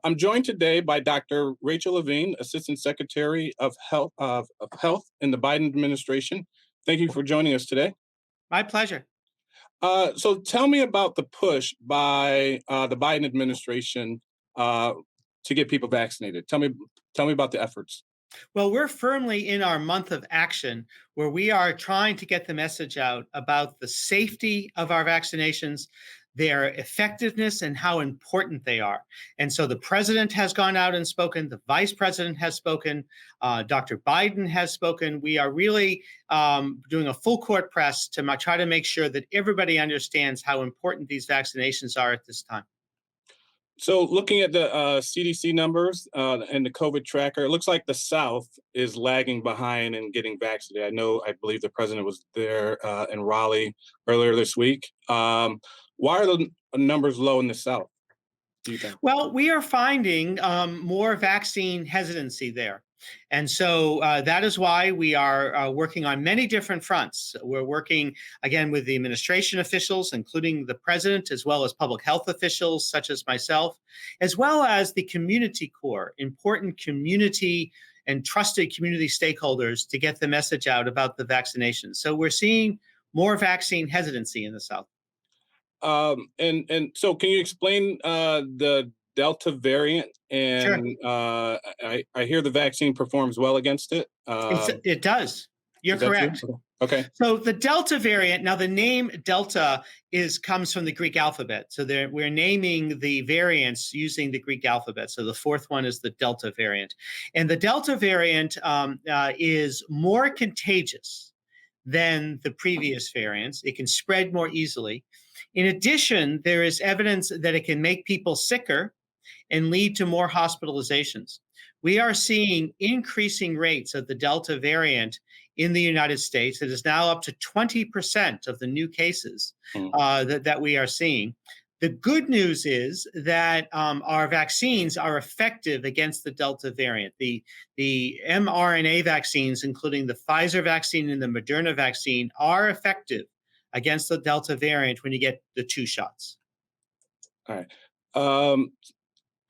I'm joined today by Dr. Rachel Levine, Assistant Secretary of Health in the Biden administration. Thank you for joining us today. My pleasure. So tell me about the push by the Biden administration uh, to get people vaccinated. Tell me about the efforts. Well, we're firmly in our month of action where we are trying to get the message out about the safety of our vaccinations, their effectiveness, and how important they are. And so the president has gone out and spoken, the vice president has spoken, Dr. Biden has spoken. We are really doing a full court press to try to make sure that everybody understands how important these vaccinations are at this time. So looking at the CDC numbers and the COVID tracker, it looks like the South is lagging behind in getting vaccinated. I believe the president was there in Raleigh earlier this week. Why are the numbers low in the South, do you think? Well, we are finding more vaccine hesitancy there. And so that is why we are working on many different fronts. We're working, again, with the administration officials, including the president, as well as public health officials, such as myself, as well as the community core, important community and trusted community stakeholders to get the message out about the vaccinations. So we're seeing more vaccine hesitancy in the South. And so can you explain the Delta variant? Sure. And I hear the vaccine performs well against it. It does. You're Is that true? correct. Okay. So the Delta variant, now the name Delta comes from the Greek alphabet. So we're naming the variants using the Greek alphabet. So the fourth one is the Delta variant. And the Delta variant is more contagious than the previous variants. It can spread more easily. In addition, there is evidence that it can make people sicker and lead to more hospitalizations. We are seeing increasing rates of the Delta variant in the United States. It is now up to 20% of the new cases that we are seeing. The good news is that our vaccines are effective against the Delta variant. The mRNA vaccines, including the Pfizer vaccine and the Moderna vaccine, are effective against the Delta variant when you get the two shots. All right.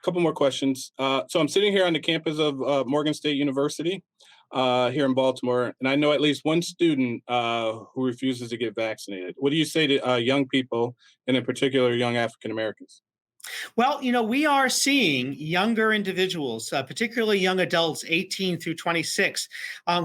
Couple more questions. So I'm sitting here on the campus of Morgan State University here in Baltimore, and I know at least one student who refuses to get vaccinated. What do you say to young people, and in particular, young African Americans? Well, we are seeing younger individuals, particularly young adults, 18 through 26,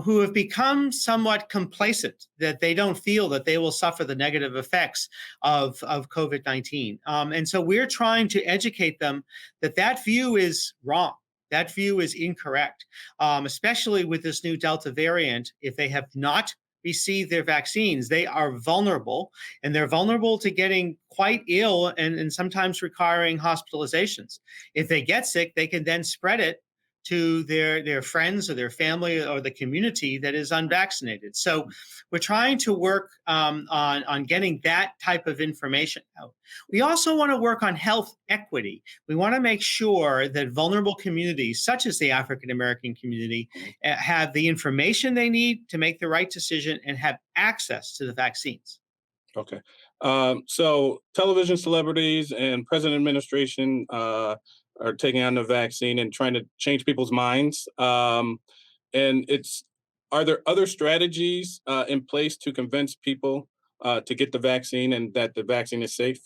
who have become somewhat complacent, that they don't feel that they will suffer the negative effects of COVID-19. And so we're trying to educate them that view is wrong. That view is incorrect, especially with this new Delta variant. If they have not receive their vaccines, they are vulnerable, and they're vulnerable to getting quite ill and sometimes requiring hospitalizations. If they get sick, they can then spread it to their friends or their family or the community that is unvaccinated. So we're trying to work on getting that type of information out. We also want to work on health equity. We want to make sure that vulnerable communities, such as the African American community, have the information they need to make the right decision and have access to the vaccines. Okay. So television celebrities and president administration are taking on the vaccine and trying to change people's minds. And are there other strategies in place to convince people to get the vaccine and that the vaccine is safe?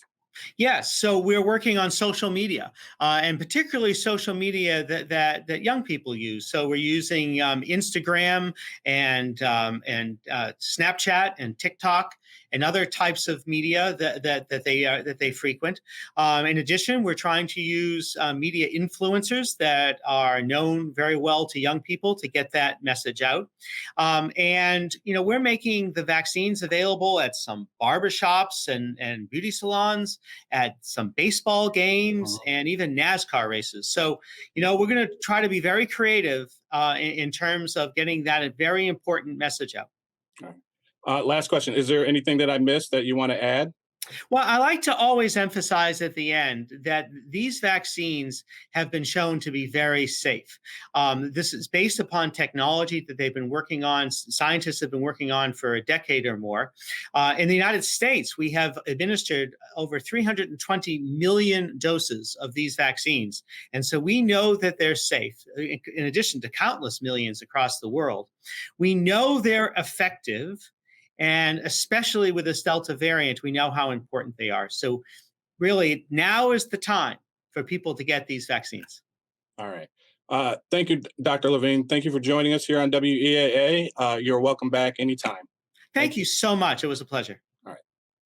Yes, so we're working on social media, and particularly social media that young people use. So we're using Instagram and Snapchat and TikTok and other types of media that they frequent. In addition, we're trying to use media influencers that are known very well to young people to get that message out. And we're making the vaccines available at some barbershops and beauty salons, at some baseball games, and even NASCAR races. So, we're going to try to be very creative in terms of getting that a very important message out. Last question. Is there anything that I missed that you want to add? Well, I like to always emphasize at the end that these vaccines have been shown to be very safe. This is based upon technology that they've been working on, scientists have been working on for a decade or more. In the United States, we have administered over 320 million doses of these vaccines. And so we know that they're safe, in addition to countless millions across the world. We know they're effective. And especially with this Delta variant, we know how important they are. So, really, now is the time for people to get these vaccines. All right. Thank you, Dr. Levine. Thank you for joining us here on WEAA. You're welcome back anytime. Thank Thank you. you so much. It was a pleasure.